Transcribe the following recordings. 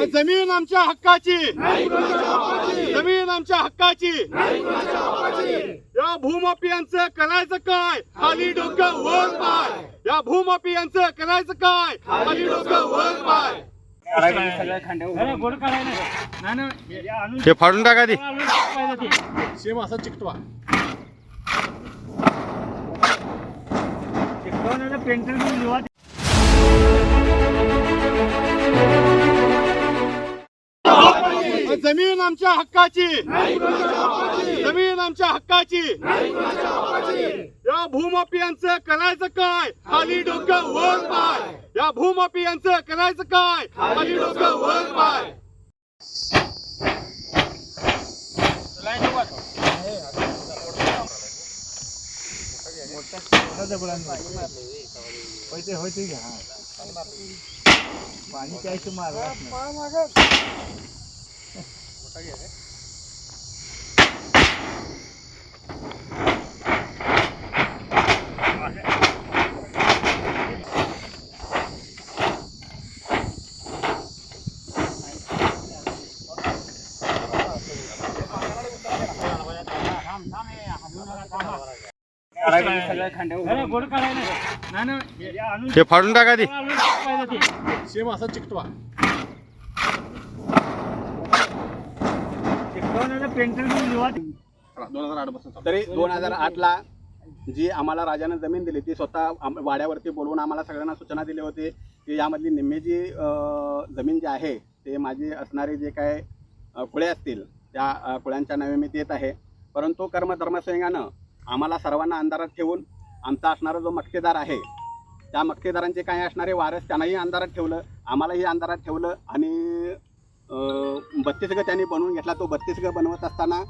जमीन आमच्या हक्काची, जमीन आमच्या हक्काची. या भूमाफियांचं करायचं काय? खाली डोकं वर पाय. या भूमाफियांचं करायचं काय? खाली डोकं वर पाय. हे फाडून टाका ती. सेम असा चिकटवा. जमीन आमच्या हक्काची, जमीन आमच्या हक्काची. या भूमाफियांचं करायचं काय? खाली डोकं वर पाय. या भूमाफियांचं करायचं काय? खाली डोकं वर पाय. पाणी प्यायचं मारलं हे फाडून टाका ती. सेम असा चिकटवा. तरी 2008ला जी आम्हाला राजाने जमीन दिली ती स्वतः वाड्यावरती बोलवून आम्हाला सगळ्यांना सूचना दिली होती की यामधली निम्मी जी जमीन जी आहे ते माझी असणारे जे काय कुळे असतील त्या कुळ्यांच्या नावे मी देत आहे. परंतु कर्मधर्मसंघानं आम्हाला सर्वांना अंधारात ठेवून आमचा असणारा जो मक्तेदार आहे त्या मक्तेदारांचे काही असणारे वारस त्यांनाही अंधारात ठेवलं, आम्हालाही अंधारात ठेवलं आणि 32 ग त्यांनी बनवून घेतला. तो 32 ग बनवत असताना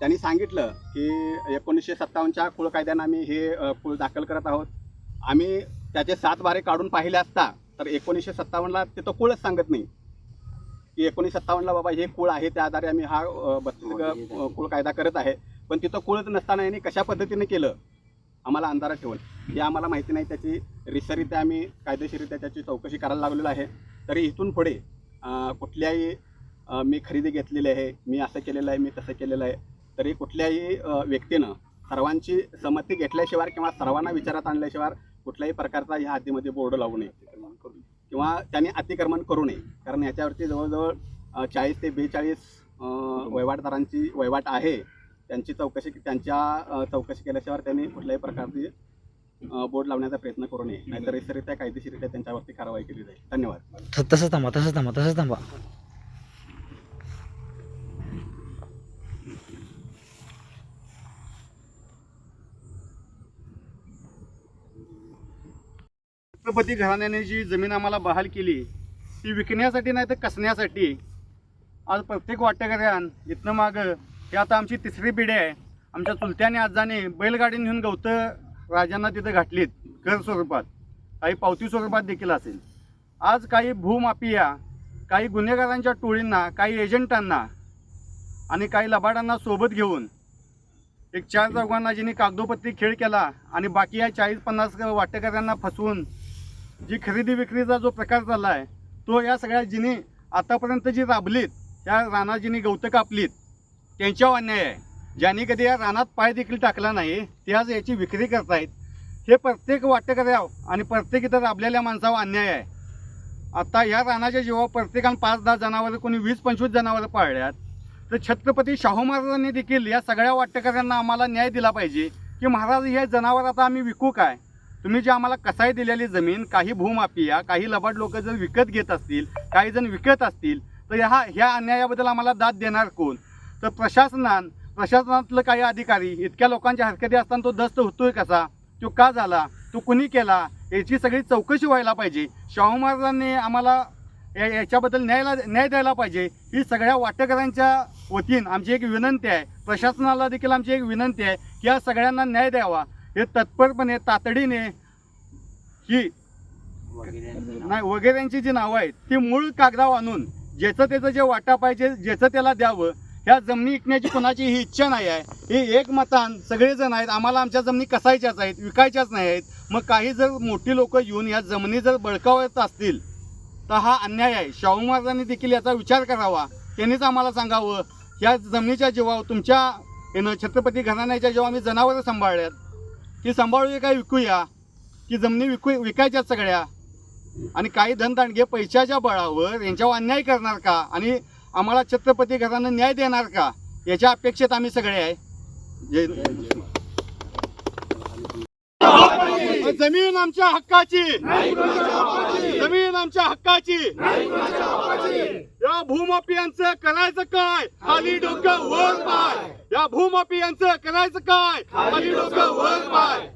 त्यांनी सांगितलं की 1957च्या कुळ कायद्यानं आम्ही हे कुळ दाखल करत आहोत. आम्ही त्याचे 7 बारे काढून पाहिले असता तर 1957ला ते तो कुळच सांगत नाही की 1957ला बाबा हे कुळ आहे त्या आधारे आम्ही हा 32 ग कुळ कायदा करत आहे. पण तिथं कुळच नसताना यांनी कशा पद्धतीने केलं आम्हाला अंधारात ठेवून हे आम्हाला माहिती नाही. त्याची रितसरित्या आम्ही कायदेशीरित्या त्याची चौकशी करायला लागलेलो आहे. तरी इथून पुढे कुठल्याही मी खरेदी घेतलेली आहे, मी असं केलेलं आहे, मी तसं केलेलं आहे, तरी कुठल्याही व्यक्तीनं सर्वांची संमती घेतल्याशिवाय किंवा सर्वांना विचारात आणल्याशिवाय कुठल्याही प्रकारचा ह्या हद्दीमध्ये बोर्ड लावू नये किंवा त्यांनी अतिक्रमण करू नये. कारण याच्यावरती जवळजवळ 40 ते 42 वहिवाटदारांची वहिवाट आहे. त्यांची चौकशी केल्याशिवाय त्यांनी कुठल्याही प्रकारची बोर्ड लावण्याचा प्रयत्न करू नये, नाहीतर रितसरित्या कायदेशीरित्या त्यांच्यावरती कारवाई केली जाईल. धन्यवाद. तसंच थांबा. छत्रपती घराण्याने जी जमीन आम्हाला बहाल केली ती विकण्यासाठी नाही तर कसण्यासाठी. आज प्रत्येक वाटेकऱ्यान इथनं मागं हे आता आमची 3री पिढी आहे. आमच्या चुलत्याने आजाने बैलगाडी नेऊन गवतं राजांना तिथं घातलीत कर स्वरूपात, काही पावती स्वरूपात देखील असेल. आज काही भूमाफिया, काही गुन्हेगारांच्या टोळींना, काही एजंटांना आणि काही लबाडांना सोबत घेऊन एक 4 चौघांना जिने कागदोपत्री खेळ केला आणि बाकी या 40-50 वाटेकऱ्यांना फसवून जी खरेदी विक्रीचा जो प्रकार चालला आहे तो या सगळ्या जिने आतापर्यंत जी राबलीत त्या रानात जिने गवतं कापलीत त्यांच्यावर अन्याय आहे. ज्यांनी कधी या रानात पाय देखील टाकला नाही ते आज याची विक्री करतायत. हे प्रत्येक वाटेकऱ्यावर आणि प्रत्येक इथं राबलेल्या माणसावर अन्याय आहे. आता या रानाच्या जीवावर प्रत्येकानं 5-10 जनावरं, कोणी 20-25 जनावरं पाळल्यात. तर छत्रपती शाहू महाराजांनी देखील या सगळ्या वाटेकऱ्यांना आम्हाला न्याय दिला पाहिजे की महाराज हे जनावर आता आम्ही विकू काय? तुम्ही जी आम्हाला कसाई दिलेली जमीन काही भूमाफिया, काही लबाड लोक जर विकत घेत असतील, काही जण विकत असतील तर ह्या अन्यायाबद्दल आम्हाला दाद देणार कोण? तर प्रशासनातलं काही अधिकारी इतक्या लोकांच्या हरकती असताना तो दस्त होतोय कसा? तो का झाला? तो कुणी केला? याची सगळी चौकशी व्हायला पाहिजे. शाहू महाराजांनी आम्हाला याच्याबद्दल न्याय द्यायला पाहिजे. ही सगळ्या वाटेकऱ्यांच्या वतीनं आमची एक विनंती आहे. प्रशासनाला देखील आमची एक विनंती आहे की या सगळ्यांना न्याय द्यावा. हे तत्परपणे तातडीने ही वगैरेंची जी नावं आहेत ती मूळ कागदावर आणून ज्याचं त्याचं जे वाटा पाहिजे ज्याचं त्याला द्यावं. ह्या जमिनी विकण्याची कोणाची ही इच्छा नाही आहे. हे एकमतान सगळेजण आहेत आम्हाला आमच्या जमिनी कसायच्याच आहेत, विकायच्याच नाही आहेत. मग काही जर मोठी लोक येऊन या जमिनी जर बळकावत असतील तर हा अन्याय आहे. शाहू महाराजांनी देखील याचा विचार करावा. त्यांनीच आम्हाला सांगावं ह्या जमिनीच्या जीवावर तुमच्या छत्रपती घराण्याच्या जेव्हा आम्ही जनावरं सांभाळल्यात ती सांभाळूया काय विकूया की जमिनी विकायच्यात सगळ्या आणि काही धनदांडगे पैशाच्या बळावर यांच्यावर अन्याय करणार का आणि आम्हाला छत्रपती घराणं न्याय देणार का याच्या अपेक्षेत आम्ही सगळे आहे. जमीन आमच्या हक्काची, जमीन आमच्या हक्काची. या भूमाफियांचं करायचं काय? खाली डोकं वर पाय. या भूमाफियांचं करायचं काय? खाली डोकं वर पाय.